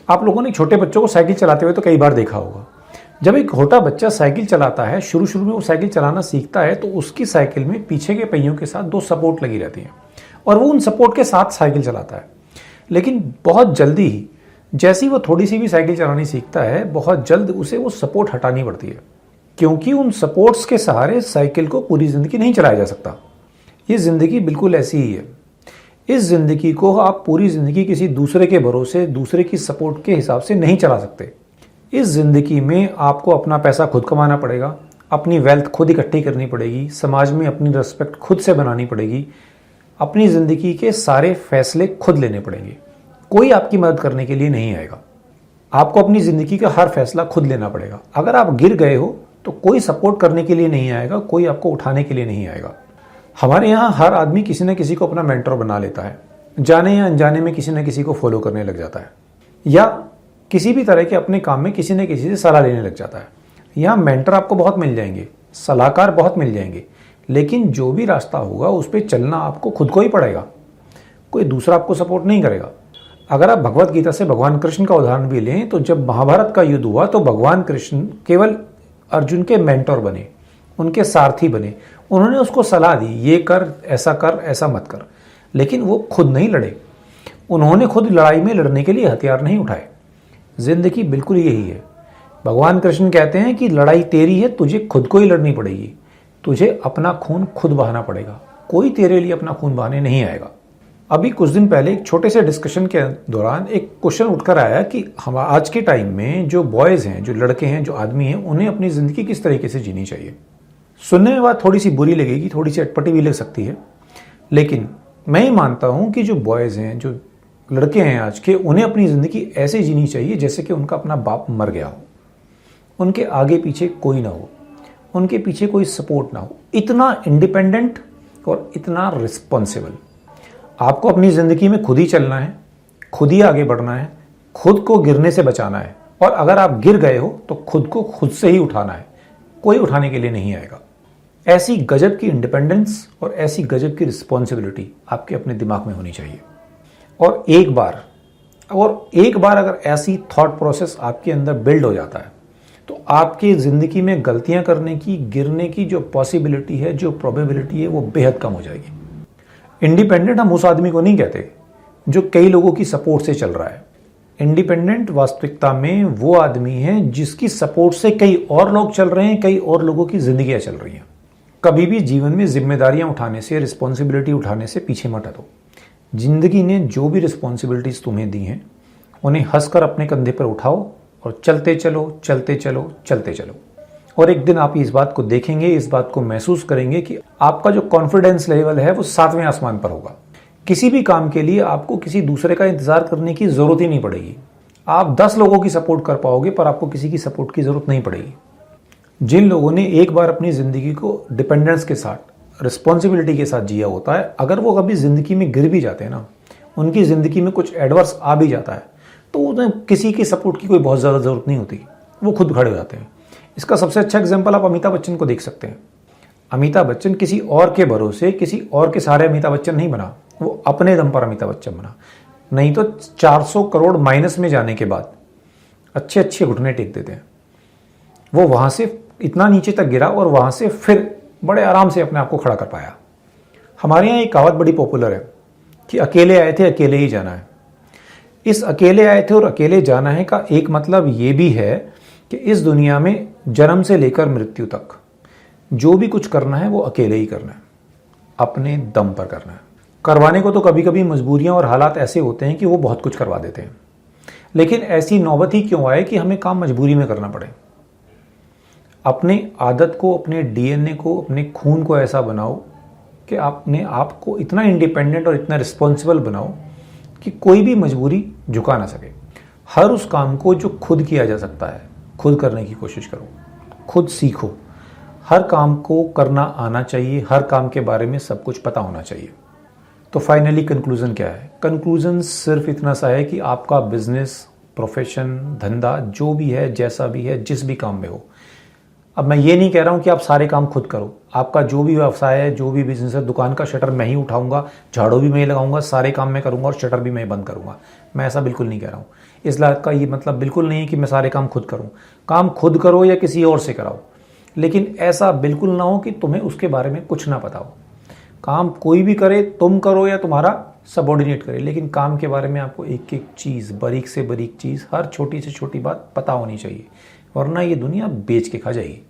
आप लोगों ने छोटे बच्चों को साइकिल चलाते हुए तो कई बार देखा होगा। जब एक छोटा बच्चा साइकिल चलाता है, शुरू शुरू में वो साइकिल चलाना सीखता है, तो उसकी साइकिल में पीछे के पहियों के साथ 2 सपोर्ट लगी रहती हैं और वो उन सपोर्ट के साथ साइकिल चलाता है। लेकिन बहुत जल्दी ही जैसी वो थोड़ी सी भी साइकिल चलानी सीखता है, बहुत जल्द उसे वो सपोर्ट हटानी पड़ती है, क्योंकि उन सपोर्ट्स के सहारे साइकिल को पूरी ज़िंदगी नहीं चलाया जा सकता। ये ज़िंदगी बिल्कुल ऐसी ही है। इस ज़िंदगी को आप पूरी ज़िंदगी किसी दूसरे के भरोसे, दूसरे की सपोर्ट के हिसाब से नहीं चला सकते। इस ज़िंदगी में आपको अपना पैसा खुद कमाना पड़ेगा, अपनी वेल्थ खुद इकट्ठी करनी पड़ेगी, समाज में अपनी रिस्पेक्ट खुद से बनानी पड़ेगी, अपनी ज़िंदगी के सारे फैसले खुद लेने पड़ेंगे। कोई आपकी मदद करने के लिए नहीं आएगा। आपको अपनी ज़िंदगी का हर फैसला खुद लेना पड़ेगा। अगर आप गिर गए हो तो कोई सपोर्ट करने के लिए नहीं आएगा, कोई आपको उठाने के लिए नहीं आएगा। हमारे यहाँ हर आदमी किसी न किसी को अपना मेंटर बना लेता है, जाने या अनजाने में किसी न किसी को फॉलो करने लग जाता है, या किसी भी तरह के अपने काम में किसी न किसी से सलाह लेने लग जाता है। यहाँ मेंटर आपको बहुत मिल जाएंगे, सलाहकार बहुत मिल जाएंगे, लेकिन जो भी रास्ता होगा उस पर चलना आपको खुद को ही पड़ेगा। कोई दूसरा आपको सपोर्ट नहीं करेगा। अगर आप भगवत गीता से भगवान कृष्ण का उदाहरण भी लें तो जब महाभारत का युद्ध हुआ तो भगवान कृष्ण केवल अर्जुन के मेंटर बने, उनके सारथी बने। उन्होंने उसको सलाह दी, ये कर, ऐसा मत कर, लेकिन वो खुद नहीं लड़े। उन्होंने खुद लड़ाई में लड़ने के लिए हथियार नहीं उठाए। जिंदगी बिल्कुल यही है। भगवान कृष्ण कहते हैं कि लड़ाई तेरी है, तुझे खुद को ही लड़नी पड़ेगी, तुझे अपना खून खुद बहाना पड़ेगा, कोई तेरे लिए अपना खून बहाने नहीं आएगा। अभी कुछ दिन पहले एक छोटे से डिस्कशन के दौरान एक क्वेश्चन उठकर आया कि हम आज के टाइम में जो बॉयज़ हैं, जो लड़के हैं, जो आदमी हैं, उन्हें अपनी ज़िंदगी किस तरीके से जीनी चाहिए। सुनने में बात थोड़ी सी बुरी लगेगी, थोड़ी सी अटपटी भी लग सकती है, लेकिन मैं ही मानता हूं कि जो बॉयज़ हैं, जो लड़के हैं आज के, उन्हें अपनी ज़िंदगी ऐसे जीनी चाहिए जैसे कि उनका अपना बाप मर गया हो, उनके आगे पीछे कोई ना हो, उनके पीछे कोई सपोर्ट ना हो। इतना इंडिपेंडेंट और इतना रिस्पॉन्सिबल। आपको अपनी ज़िंदगी में खुद ही चलना है, खुद ही आगे बढ़ना है, खुद को गिरने से बचाना है, और अगर आप गिर गए हो तो खुद को खुद से ही उठाना है, कोई उठाने के लिए नहीं आएगा। ऐसी गजब की इंडिपेंडेंस और ऐसी गजब की रिस्पॉन्सिबिलिटी आपके अपने दिमाग में होनी चाहिए। और एक बार अगर ऐसी थॉट प्रोसेस आपके अंदर बिल्ड हो जाता है तो आपकी ज़िंदगी में गलतियां करने की, गिरने की जो पॉसिबिलिटी है, जो प्रोबेबिलिटी है, वो बेहद कम हो जाएगी। इंडिपेंडेंट हम उस आदमी को नहीं कहते जो कई लोगों की सपोर्ट से चल रहा है। इंडिपेंडेंट वास्तविकता में वो आदमी है जिसकी सपोर्ट से कई और लोग चल रहे हैं, कई और लोगों की जिंदगियां चल रही हैं। कभी भी जीवन में जिम्मेदारियां उठाने से, रिस्पॉन्सिबिलिटी उठाने से पीछे मत हटो। जिंदगी ने जो भी रिस्पॉन्सिबिलिटीज तुम्हें दी हैं उन्हें हंसकर अपने कंधे पर उठाओ और चलते चलो, चलते चलो, चलते चलो। और एक दिन आप इस बात को देखेंगे, इस बात को महसूस करेंगे कि आपका जो कॉन्फिडेंस लेवल है वो 7वें आसमान पर होगा। किसी भी काम के लिए आपको किसी दूसरे का इंतजार करने की जरूरत ही नहीं पड़ेगी। आप 10 लोगों की सपोर्ट कर पाओगे, पर आपको किसी की सपोर्ट की जरूरत नहीं पड़ेगी। जिन लोगों ने एक बार अपनी जिंदगी को डिपेंडेंस के साथ, रिस्पॉन्सिबिलिटी के साथ जिया होता है, अगर वो कभी जिंदगी में गिर भी जाते हैं ना, उनकी जिंदगी में कुछ एडवर्स आ भी जाता है, तो उन्हें किसी की सपोर्ट की कोई बहुत ज़्यादा ज़रूरत नहीं होती, वो खुद खड़े हो जाते हैं। इसका सबसे अच्छा एग्जाम्पल आप अमिताभ बच्चन को देख सकते हैं। अमिताभ बच्चन किसी और के भरोसे, किसी और के सहारे अमिताभ बच्चन नहीं बना, वो अपने दम पर अमिताभ बच्चन बना। नहीं तो 400 करोड़ माइनस में जाने के बाद अच्छे अच्छे घुटने टेक देते हैं। वो वहां से इतना नीचे तक गिरा और वहां से फिर बड़े आराम से अपने आप को खड़ा कर पाया। हमारे यहाँ एक कहावत बड़ी पॉपुलर है कि अकेले आए थे, अकेले ही जाना है। इस अकेले आए थे और अकेले जाना है का एक मतलब ये भी है कि इस दुनिया में जन्म से लेकर मृत्यु तक जो भी कुछ करना है वो अकेले ही करना है, अपने दम पर करना है। करवाने को तो कभी कभी मजबूरियां और हालात ऐसे होते हैं कि वो बहुत कुछ करवा देते हैं, लेकिन ऐसी नौबत ही क्यों आए कि हमें काम मजबूरी में करना पड़े। अपने आदत को, अपने डीएनए को, अपने खून को ऐसा बनाओ कि अपने आप को इतना इंडिपेंडेंट और इतना रिस्पॉन्सिबल बनाओ कि कोई भी मजबूरी झुका ना सके। हर उस काम को जो खुद किया जा सकता है खुद करने की कोशिश करो, खुद सीखो। हर काम को करना आना चाहिए, हर काम के बारे में सब कुछ पता होना चाहिए। तो फाइनली कंक्लूजन क्या है? कंक्लूजन सिर्फ इतना सा है कि आपका बिजनेस, प्रोफेशन, धंधा जो भी है, जैसा भी है, जिस भी काम में हो, अब मैं ये नहीं कह रहा हूं कि आप सारे काम खुद करो। आपका जो भी व्यवसाय है, जो भी बिजनेस है, दुकान का शटर मैं ही उठाऊंगा, झाड़ू भी मैं ही लगाऊंगा, सारे काम मैं करूंगा और शटर भी मैं बंद करूंगा, मैं ऐसा बिल्कुल नहीं कह रहा हूं। इस बात का ये मतलब बिल्कुल नहीं है कि मैं सारे काम खुद करूं। काम खुद करो या किसी और से कराओ, लेकिन ऐसा बिल्कुल ना हो कि तुम्हें उसके बारे में कुछ ना पता हो। काम कोई भी करे, तुम करो या तुम्हारा सबऑर्डिनेट करे, लेकिन काम के बारे में आपको एक एक चीज़, बारीक से बारीक चीज़, हर छोटी से छोटी बात पता होनी चाहिए, वरना ये दुनिया बेच के खा जाएगी।